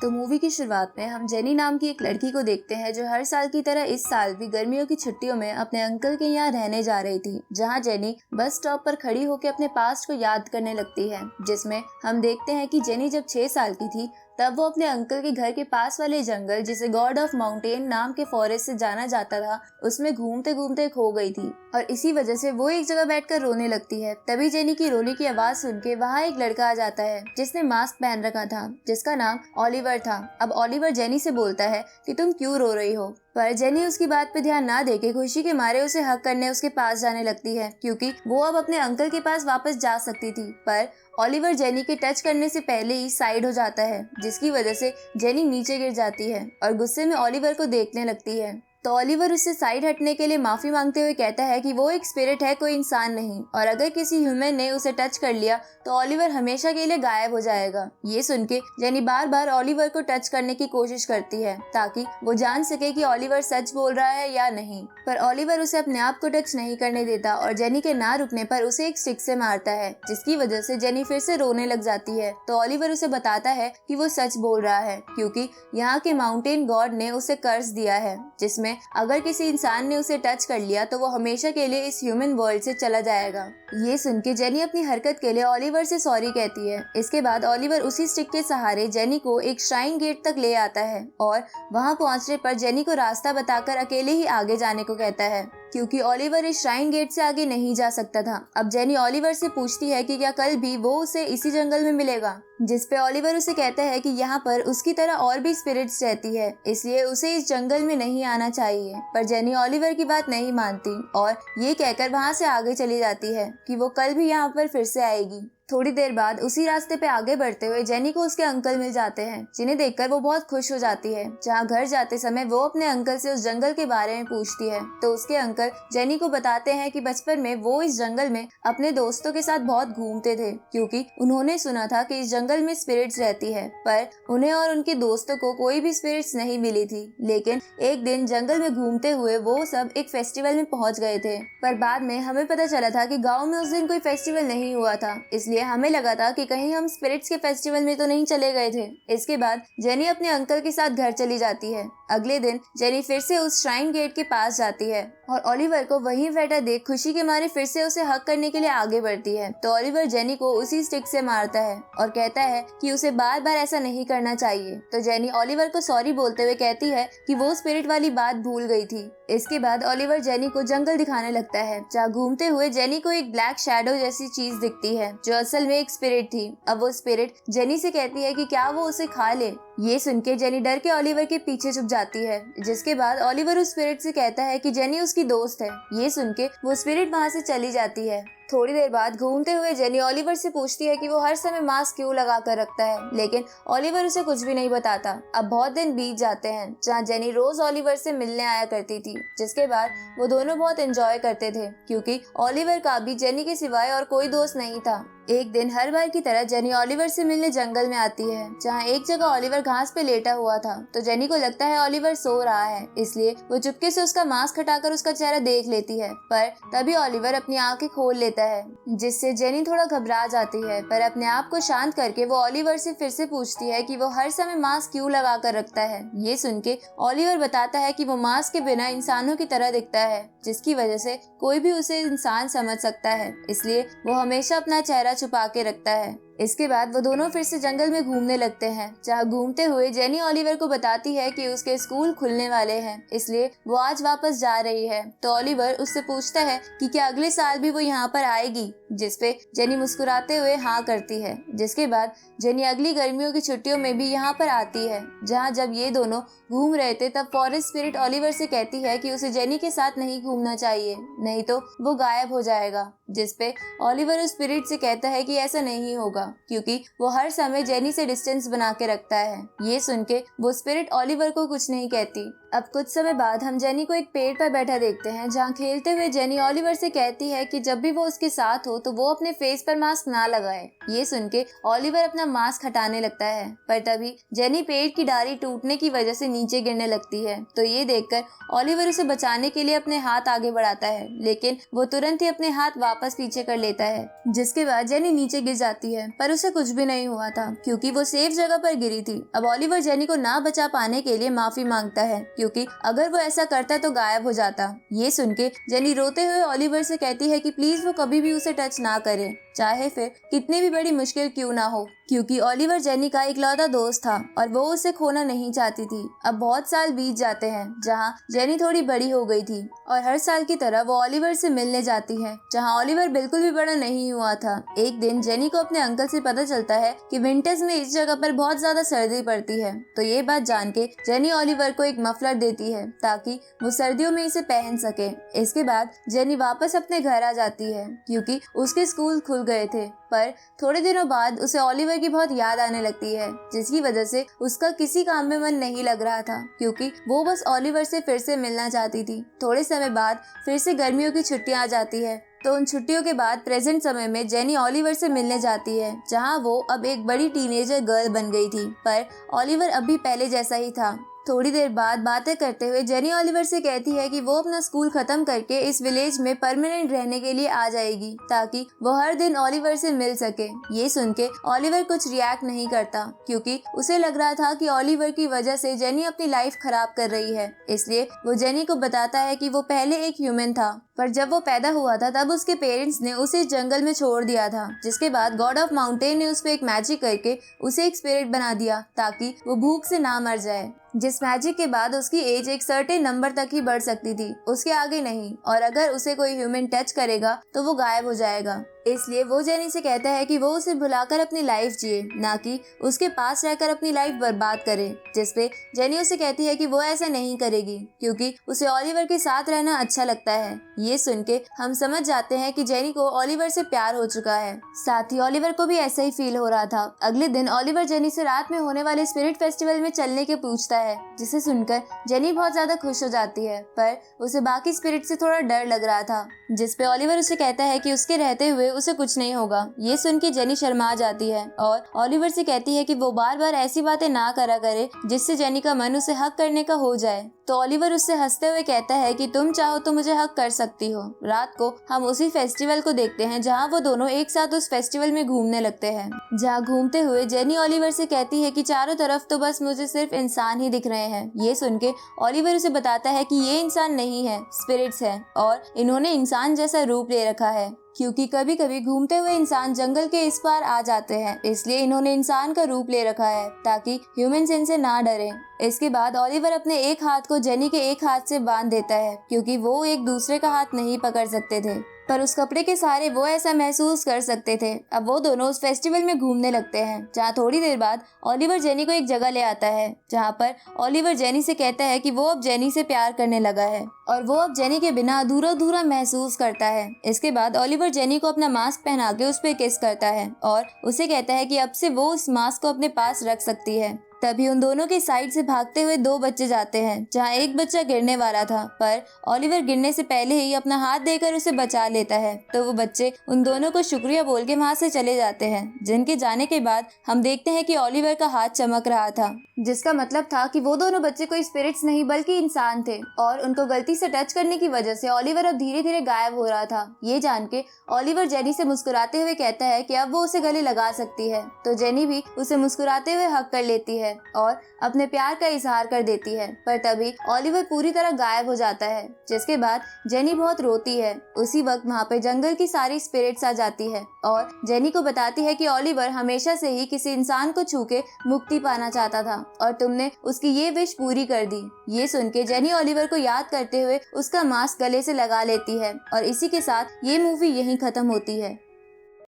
तो मूवी की शुरुआत में हम जेनी नाम की एक लड़की को देखते हैं जो हर साल की तरह इस साल भी गर्मियों की छुट्टियों में अपने अंकल के यहाँ रहने जा रही थी, जहाँ जेनी बस स्टॉप पर खड़ी होकर अपने पास्ट को याद करने लगती है, जिसमें हम देखते हैं कि जेनी जब 6 साल की थी तब वो अपने अंकल के घर के पास वाले जंगल, जिसे गॉड ऑफ माउंटेन नाम के फॉरेस्ट से जाना जाता था, उसमें घूमते घूमते खो गई थी और इसी वजह से वो एक जगह बैठकर रोने लगती है। तभी जेनी की रोने की आवाज सुन के वहाँ एक लड़का आ जाता है जिसने मास्क पहन रखा था, जिसका नाम ओलिवर था। अब ओलिवर जेनी से बोलता है कि तुम क्यों रो रही हो, पर जेनी उसकी बात पे ध्यान ना देके खुशी के मारे उसे हक करने उसके पास जाने लगती है, क्योंकि वो अब अपने अंकल के पास वापस जा सकती थी। पर ओलिवर जेनी के टच करने से पहले ही साइड हो जाता है, जिसकी वजह से जेनी नीचे गिर जाती है और गुस्से में ओलिवर को देखने लगती है। तो ओलिवर उससे साइड हटने के लिए माफी मांगते हुए कहता है कि वो एक स्पिरिट है, कोई इंसान नहीं, और अगर किसी ह्यूमन ने उसे टच कर लिया तो ओलिवर हमेशा के लिए गायब हो जाएगा। ये सुन के जेनी बार बार ओलिवर को टच करने की कोशिश करती है ताकि वो जान सके कि ओलिवर सच बोल रहा है या नहीं, पर ओलिवर उसे अपने आप को टच नहीं करने देता और जेनी के ना रुकने पर उसे एक स्टिक से मारता है, जिसकी वजह से जेनी फिर से रोने लग जाती है। तो ओलिवर उसे बताता है कि वो सच बोल रहा है, क्योंकि यहाँ के माउंटेन गॉड ने उसे कर्स दिया है, जिसमें अगर किसी इंसान ने उसे टच कर लिया तो वो हमेशा के लिए इस ह्यूमन वर्ल्ड से चला जाएगा। ये सुन के जेनी अपनी हरकत के लिए ओलिवर से सॉरी कहती है। इसके बाद ओलिवर उसी स्टिक के सहारे जेनी को एक श्राइन गेट तक ले आता है और वहां पहुंचने पर जेनी को रास्ता बताकर अकेले ही आगे जाने को कहता है, क्योंकि ओलिवर इस श्राइन गेट से आगे नहीं जा सकता था। अब जेनी ओलिवर से पूछती है कि क्या कल भी वो उसे इसी जंगल में मिलेगा, जिस पे ओलिवर उसे कहता है कि यहाँ पर उसकी तरह और भी स्पिरिट्स रहती है, इसलिए उसे इस जंगल में नहीं आना चाहिए। पर जेनी ओलिवर की बात नहीं मानती और ये कहकर वहाँ से आगे चली जाती है कि वो कल भी यहाँ पर फिर से आएगी। थोड़ी देर बाद उसी रास्ते पे आगे बढ़ते हुए जेनी को उसके अंकल मिल जाते हैं, जिन्हें देखकर वो बहुत खुश हो जाती है। जहाँ घर जाते समय वो अपने अंकल से उस जंगल के बारे में पूछती है, तो उसके अंकल जेनी को बताते हैं कि बचपन में वो इस जंगल में अपने दोस्तों के साथ बहुत घूमते थे, क्योंकि उन्होंने सुना था कि इस जंगल में स्पिरिट्स रहती है, पर उन्हें और उनके दोस्तों को कोई भी स्पिरिट्स नहीं मिली थी। लेकिन एक दिन जंगल में घूमते हुए वो सब एक फेस्टिवल में पहुँच गए थे, पर बाद में हमें पता चला था कि गाँव में उस दिन कोई फेस्टिवल नहीं हुआ था, इसलिए हमें लगा था कि कहीं हम स्पिरिट्स के फेस्टिवल में तो नहीं चले गए थे। इसके बाद जेनी अपने अंकल के साथ घर चली जाती है। अगले दिन जेनी फिर से उस श्राइन गेट के पास जाती है और ओलिवर को वहीं बैठा देख खुशी के मारे फिर से उसे हक करने के लिए आगे बढ़ती है। तो ओलिवर जेनी को उसी स्टिक से मारता है और कहता है कि उसे बार बार ऐसा नहीं करना चाहिए। तो जेनी ओलिवर को सॉरी बोलते हुए कहती है कि वो स्पिरिट वाली बात भूल गई थी। इसके बाद ओलिवर जेनी को जंगल दिखाने लगता है, जहाँ घूमते हुए जेनी को एक ब्लैक शैडो जैसी चीज दिखती है, जो असल में एक स्पिरिट थी। अब वो स्पिरिट जेनी से कहती है कि क्या वो उसे खा ले। ये सुन के जेनी डर के ओलिवर के पीछे छुप जाती है, जिसके बाद ओलिवर उस स्पिरिट से कहता है कि जेनी उसकी दोस्त है। ये सुन के वो स्पिरिट वहाँ से चली जाती है। थोड़ी देर बाद घूमते हुए जेनी ओलिवर से पूछती है कि वो हर समय मास्क क्यों लगा कर रखता है, लेकिन ओलिवर उसे कुछ भी नहीं बताता। अब बहुत दिन बीत जाते हैं, जहाँ जेनी रोज ओलिवर से मिलने आया करती थी, जिसके बाद वो दोनों बहुत एंजॉय करते थे, क्योंकि ओलिवर का भी जेनी के सिवाय और कोई दोस्त नहीं था। एक दिन हर बार की तरह जेनी ओलिवर से मिलने जंगल में आती है, जहाँ एक जगह ओलिवर घास पे लेटा हुआ था। तो जेनी को लगता है ओलिवर सो रहा है, इसलिए वो चुपके से उसका मास्क हटाकर उसका चेहरा देख लेती है, पर तभी ओलिवर अपनी आंखें खोल लेता है, जिससे जेनी थोड़ा घबरा जाती है। पर अपने आप को शांत करके वो ओलिवर से फिर से पूछती है कि वो हर समय मास्क क्यों लगा कर रखता है। ये सुन के ओलिवर बताता है कि वो मास्क के बिना इंसानों की तरह दिखता है, जिसकी वजह से कोई भी उसे इंसान समझ सकता है, इसलिए वो हमेशा अपना चेहरा छुपा के रखता है। इसके बाद वो दोनों फिर से जंगल में घूमने लगते हैं, जहाँ घूमते हुए जेनी ओलिवर को बताती है कि उसके स्कूल खुलने वाले हैं, इसलिए वो आज वापस जा रही है। तो ओलिवर उससे पूछता है कि क्या अगले साल भी वो यहाँ पर आएगी, जिसपे जेनी मुस्कुराते हुए हाँ करती है। जिसके बाद जेनी अगली गर्मियों की छुट्टियों में भी यहाँ पर आती है, जहाँ जब ये दोनों घूम रहे थे तब फॉरेस्ट स्पिरिट ओलिवर से कहती है कि उसे जेनी के साथ नहीं घूमना चाहिए, नहीं तो वो गायब हो जाएगा। जिसपे ओलिवर उस स्पिरिट से कहता है कि ऐसा नहीं होगा, क्योंकि वो हर समय जेनी से डिस्टेंस बना के रखता है। ये सुन के वो स्पिरिट ओलिवर को कुछ नहीं कहती। अब कुछ समय बाद हम जेनी को एक पेड़ पर बैठा देखते हैं, जहाँ खेलते हुए जेनी ओलिवर से कहती है कि जब भी वो उसके साथ हो तो वो अपने फेस पर मास्क ना लगाए। ये सुन के ओलिवर अपना मास्क हटाने लगता है, पर तभी जेनी पेड़ की डाली टूटने की वजह से नीचे गिरने लगती है। तो ये देखकर ओलिवर उसे बचाने के लिए अपने हाथ आगे बढ़ाता है, लेकिन वो तुरंत ही अपने हाथ वापस पीछे कर लेता है, जिसके बाद जेनी नीचे गिर जाती है। पर उसे कुछ भी नहीं हुआ था क्योंकि वो सेफ जगह पर गिरी थी। अब ओलिवर जेनी को ना बचा पाने के लिए माफी मांगता है क्योंकि अगर वो ऐसा करता तो गायब हो जाता। ये सुन के जेनी रोते हुए ओलिवर से कहती है कि प्लीज वो कभी भी उसे टच ना करे, चाहे फिर कितनी भी बड़ी मुश्किल क्यों ना हो, क्योंकि ओलिवर जेनी का इकलौता दोस्त था और वो उसे खोना नहीं चाहती थी। अब बहुत साल बीत जाते हैं जहाँ जेनी थोड़ी बड़ी हो गई थी और हर साल की तरह वो ओलिवर से मिलने जाती है, जहाँ ओलिवर बिल्कुल भी बड़ा नहीं हुआ था। एक दिन जेनी को अपने अंकल से पता चलता है कि विंटर्स में इस जगह पर बहुत ज्यादा सर्दी पड़ती है, तो ये बात जान के जेनी ओलिवर को एक मफलर देती है ताकि वो सर्दियों में इसे पहन सके। इसके बाद जेनी वापस अपने घर आ जाती है क्योंकि उसके स्कूल खुल गए थे, पर थोड़े दिनों बाद उसे ओलिवर की बहुत याद आने लगती है, जिसकी वजह से उसका किसी काम में मन नहीं लग रहा था क्योंकि वो बस ओलिवर से फिर से मिलना चाहती थी। थोड़े समय बाद फिर से गर्मियों की छुट्टियां आ जाती है, तो उन छुट्टियों के बाद प्रेजेंट समय में जेनी ओलिवर से मिलने जाती है, जहां वो अब एक बड़ी टीनेजर गर्ल बन गई थी, पर ओलिवर अब भी पहले जैसा ही था। थोड़ी देर बाद बातें करते हुए जेनी ओलिवर से कहती है कि वो अपना स्कूल खत्म करके इस विलेज में परमानेंट रहने के लिए आ जाएगी ताकि वो हर दिन ओलिवर से मिल सके। ये सुन के ओलिवर कुछ रिएक्ट नहीं करता क्योंकि उसे लग रहा था कि ओलिवर की वजह से जेनी अपनी लाइफ खराब कर रही है। इसलिए वो जेनी को बताता है कि वो पहले एक ह्यूमन था, पर जब वो पैदा हुआ था तब उसके पेरेंट्स ने उसे जंगल में छोड़ दिया था, जिसके बाद गॉड ऑफ माउंटेन ने उस पर एक मैजिक करके उसे एक स्पिरिट बना दिया ताकि वो भूख से ना मर जाए, जिस मैजिक के बाद उसकी एज एक सर्टेन नंबर तक ही बढ़ सकती थी, उसके आगे नहीं, और अगर उसे कोई ह्यूमन टच करेगा तो वो गायब हो जाएगा। इसलिए वो जेनी से कहता है कि वो उसे भुलाकर अपनी लाइफ जिए, ना कि उसके पास रहकर अपनी लाइफ बर्बाद करे, जिसपे जेनी उसे कहती है कि वो ऐसा नहीं करेगी क्योंकि उसे ओलिवर के साथ रहना अच्छा लगता है। ये सुन के हम समझ जाते हैं कि जेनी को ओलिवर से प्यार हो चुका है, साथ ही ओलिवर को भी ऐसा ही फील हो रहा था। अगले दिन ओलिवर जेनी से रात में होने वाले स्पिरिट फेस्टिवल में चलने के पूछता है, जिसे सुनकर जेनी बहुत ज्यादा खुश हो जाती है, पर उसे बाकी स्पिरिट से थोड़ा डर लग रहा था, जिसपे ओलिवर उसे कहता है कि उसके रहते हुए उसे कुछ नहीं होगा। ये सुन के जेनी शर्मा जाती है और ओलिवर से कहती है कि वो बार बार ऐसी बातें ना करा करे जिससे जेनी का मन उसे हक करने का हो जाए। तो ओलिवर उससे हंसते हुए कहता है कि तुम चाहो तो मुझे हक कर सकती हो। रात को हम उसी फेस्टिवल को देखते हैं जहाँ वो दोनों एक साथ उस फेस्टिवल में घूमने लगते हैं, जहाँ घूमते हुए जेनी ओलिवर से कहती है कि चारों तरफ तो बस मुझे सिर्फ इंसान ही दिख रहे हैं। ये सुन के ओलिवर उसे बताता है कि ये इंसान नहीं है, स्पिरिट्स है और इन्होंने इंसान जैसा रूप ले रखा है क्योंकि कभी कभी घूमते हुए इंसान जंगल के इस पार आ जाते हैं, इसलिए इन्होंने इंसान का रूप ले रखा है ताकि ह्यूमंस इनसे ना डरें। इसके बाद ओलिवर अपने एक हाथ को जेनी के एक हाथ से बांध देता है क्योंकि वो एक दूसरे का हाथ नहीं पकड़ सकते थे, पर उस कपड़े के सहारे वो ऐसा महसूस कर सकते थे। अब वो दोनों उस फेस्टिवल में घूमने लगते हैं, जहाँ थोड़ी देर बाद ओलिवर जेनी को एक जगह ले आता है, जहाँ पर ओलिवर जेनी से कहता है कि वो अब जेनी से प्यार करने लगा है और वो अब जेनी के बिना अधूरा अधूरा महसूस करता है। इसके बाद ओलिवर जेनी को अपना मास्क पहना के उस पर किस करता है और उसे कहता है कि अब से वो उस मास्क को अपने पास रख सकती है। तभी उन दोनों के साइड से भागते हुए दो बच्चे जाते हैं, जहाँ एक बच्चा गिरने वाला था, पर ओलिवर गिरने से पहले ही अपना हाथ देकर उसे बचा लेता है। तो वो बच्चे उन दोनों को शुक्रिया बोल के वहाँ से चले जाते हैं, जिनके जाने के बाद हम देखते हैं कि ओलिवर का हाथ चमक रहा था, जिसका मतलब था कि वो दोनों बच्चे कोई स्पिरिट्स नहीं बल्कि इंसान थे और उनको गलती से टच करने की वजह से ओलिवर अब धीरे धीरे गायब हो रहा था। ये जान के ओलिवर जेनी से मुस्कुराते हुए कहता है कि अब वो उसे गले लगा सकती है, तो जेनी भी उसे मुस्कुराते हुए हक कर लेती है और अपने प्यार का इजहार कर देती है। पर तभी ओलिवर पूरी तरह गायब हो जाता है, जिसके बाद जेनी बहुत रोती है। उसी वक्त वहाँ पे जंगल की सारी स्पिरिट्स आ जाती है और जेनी को बताती है कि ओलिवर हमेशा से ही किसी इंसान को छू के मुक्ति पाना चाहता था और तुमने उसकी ये विश पूरी कर दी। ये सुन के जेनी ओलिवर को याद करते हुए उसका मास्क गले से लगा लेती है और इसी के साथ ये मूवी यहीं खत्म होती है।